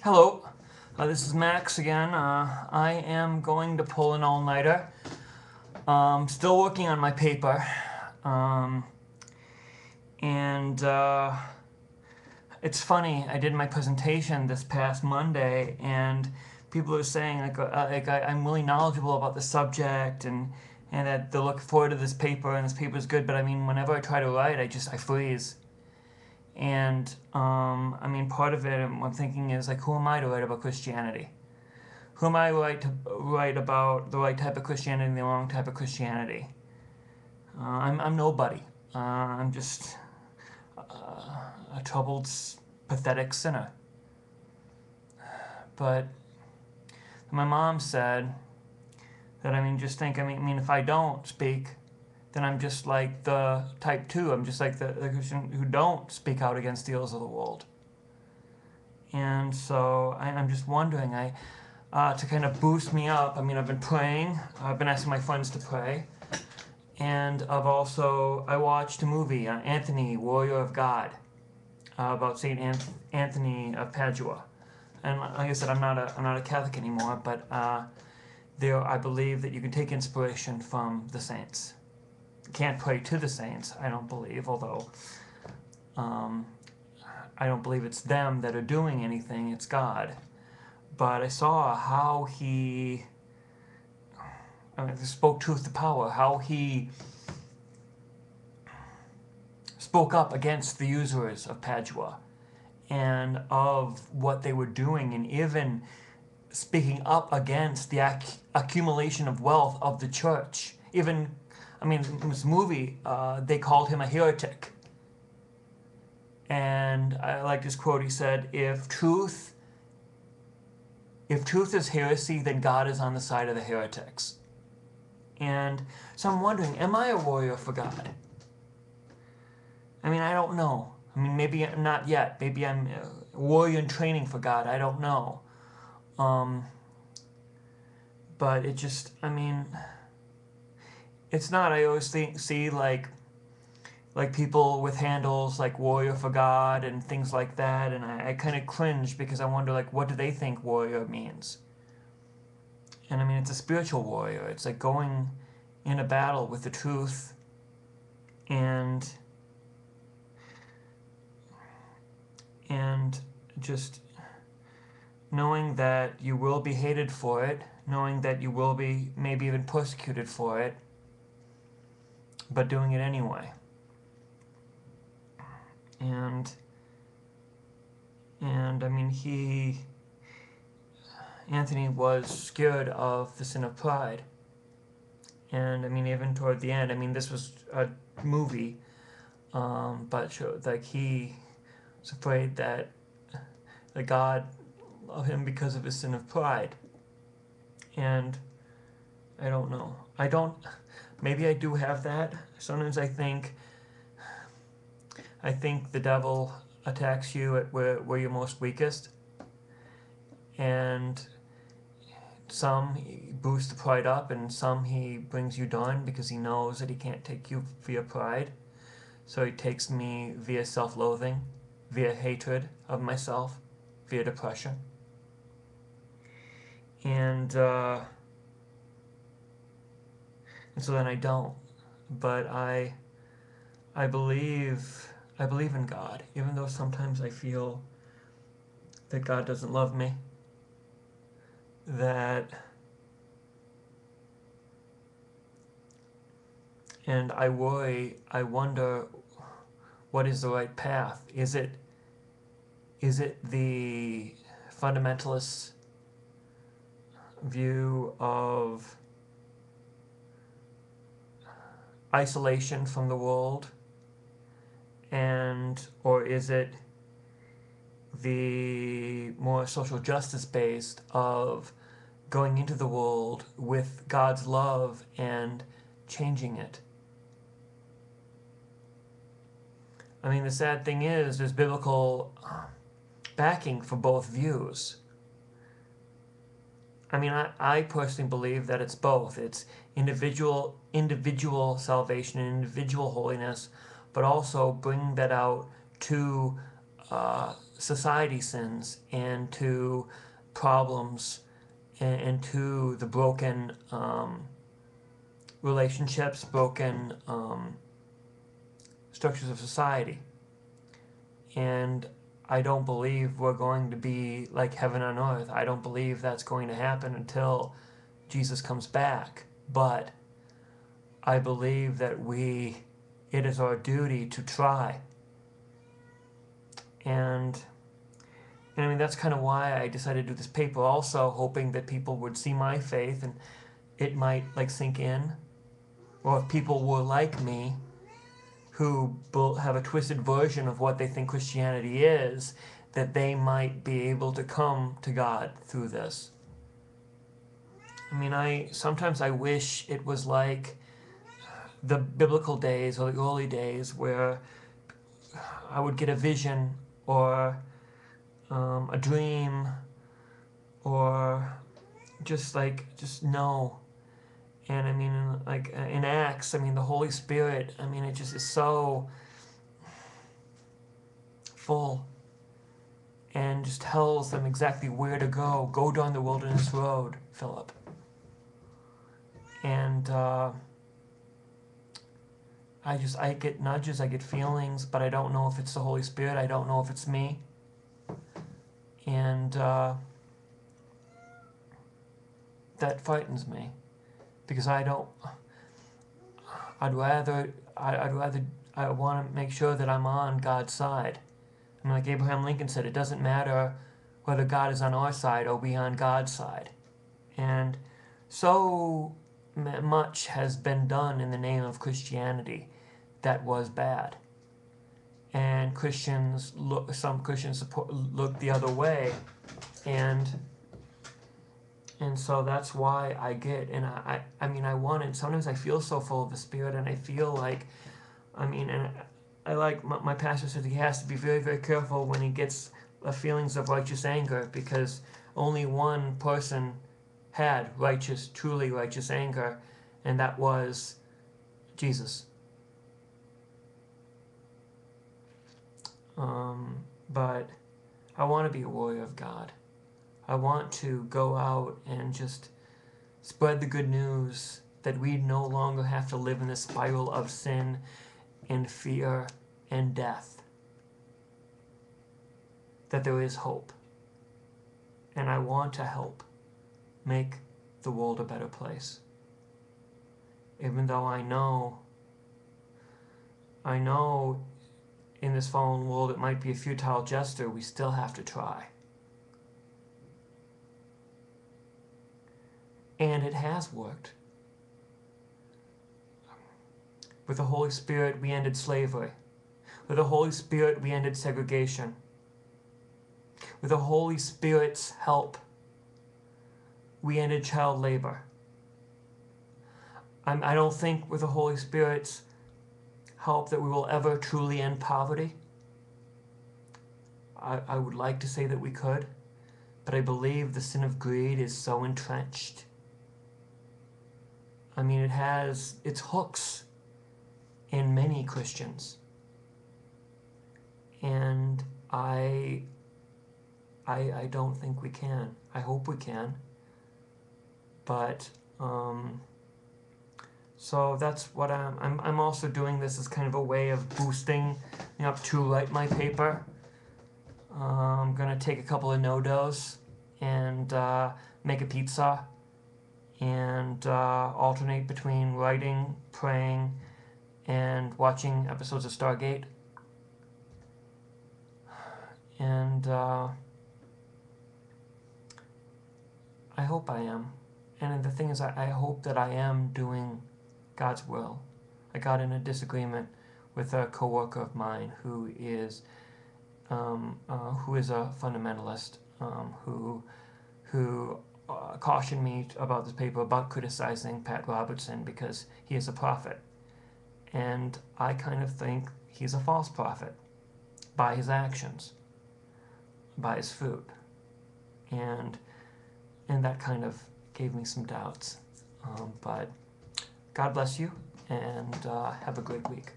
Hello, this is Max again. I am going to pull an all-nighter. Still working on my paper. Um, and it's funny, I did my presentation this past Monday, and people are saying I'm really knowledgeable about the subject, and that they're looking forward to this paper, and this paper is good, but I mean, whenever I try to write, I freeze. And I mean, part of it I'm thinking is like, who am I to write about Christianity? Who am I to write about the right type of Christianity and the wrong type of Christianity? I'm nobody. I'm just a troubled, pathetic sinner. But my mom said that, I mean, just think, I mean, if I don't speak, then I'm just like the type 2. I'm just like the Christian who don't speak out against the ills of the world. And so I'm just wondering, to kind of boost me up, I mean, I've been praying. I've been asking my friends to pray. And I watched a movie, Anthony, Warrior of God, about Saint Anthony of Padua. And like I said, I'm not a Catholic anymore, but I believe that you can take inspiration from the saints. Can't pray to the saints, I don't believe, although I don't believe it's them that are doing anything, it's God. But I saw how he, I mean, spoke truth to power, how he spoke up against the usurers of Padua and of what they were doing, and even speaking up against the accumulation of wealth of the church. Even, I mean, in this movie, they called him a heretic. And I like this quote. He said, if truth is heresy, then God is on the side of the heretics. And so I'm wondering, am I a warrior for God? I mean, I don't know. I mean, maybe not yet. Maybe I'm a warrior in training for God. I don't know. But it just, I mean, it's not. I always see like people with handles like Warrior for God and things like that, and I kind of cringe because I wonder, like, what do they think warrior means? And I mean, it's a spiritual warrior. It's like going in a battle with the truth and just knowing that you will be hated for it, knowing that you will be maybe even persecuted for it, but doing it anyway. And I mean, Anthony was scared of the sin of pride. And I mean, even toward the end, I mean, this was a movie, but showed like he was afraid that God loved him because of his sin of pride. And I don't know. Maybe I do have that. Sometimes I think the devil attacks you at where you're most weakest. And some he boosts the pride up, and some he brings you down because he knows that he can't take you via pride. So he takes me via self-loathing, via hatred of myself, via depression. And so then I don't. But I believe in God, even though sometimes I feel that God doesn't love me, and I worry, I wonder, what is the right path? Is it the fundamentalist view of isolation from the world, or is it the more social justice based of going into the world with God's love and changing it? I mean, the sad thing is there's biblical backing for both views. I mean, I personally believe that it's both. It's individual salvation and individual holiness, but also bringing that out to society sins and to problems and to the broken relationships, broken structures of society. And I don't believe we're going to be like heaven on earth. I don't believe that's going to happen until Jesus comes back. But I believe that it is our duty to try. And I mean, that's kind of why I decided to do this paper, also hoping that people would see my faith and it might like sink in. Or if people were like me, who have a twisted version of what they think Christianity is, that they might be able to come to God through this. I mean, sometimes I wish it was like the biblical days or the early days where I would get a vision or a dream or just know. And I mean, like in Acts, I mean, the Holy Spirit, I mean, it just is so full and just tells them exactly where to go. Go down the wilderness road, Philip. And I get nudges, I get feelings, but I don't know if it's the Holy Spirit. I don't know if it's me. And that frightens me. Because I want to make sure that I'm on God's side. I mean, like Abraham Lincoln said, it doesn't matter whether God is on our side or we on God's side. And so much has been done in the name of Christianity that was bad. And some Christians look the other way. And so that's why I get, and I mean, I want it. Sometimes I feel so full of the Spirit, and I feel like, I mean, and I like, my pastor said he has to be very, very careful when he gets feelings of righteous anger, because only one person had truly righteous anger, and that was Jesus. But I want to be a warrior of God. I want to go out and just spread the good news that we no longer have to live in this spiral of sin and fear and death. That there is hope. And I want to help make the world a better place. Even though I know in this fallen world it might be a futile gesture, we still have to try. And it has worked. With the Holy Spirit, we ended slavery. With the Holy Spirit, we ended segregation. With the Holy Spirit's help, we ended child labor. I don't think with the Holy Spirit's help that we will ever truly end poverty. I would like to say that we could, but I believe the sin of greed is so entrenched. I mean, it has its hooks in many Christians. And I don't think we can. I hope we can. But, so that's what I'm also doing this as kind of a way of boosting me up to write my paper. I'm going to take a couple of no-dos and make a pizza. And alternate between writing, praying, and watching episodes of Stargate. And I hope I am. And the thing is, I hope that I am doing God's will. I got in a disagreement with a coworker of mine who is a fundamentalist, who cautioned me about this paper about criticizing Pat Robertson because he is a prophet. And I kind of think he's a false prophet by his actions, by his fruit. And that kind of gave me some doubts. But God bless you, and have a great week.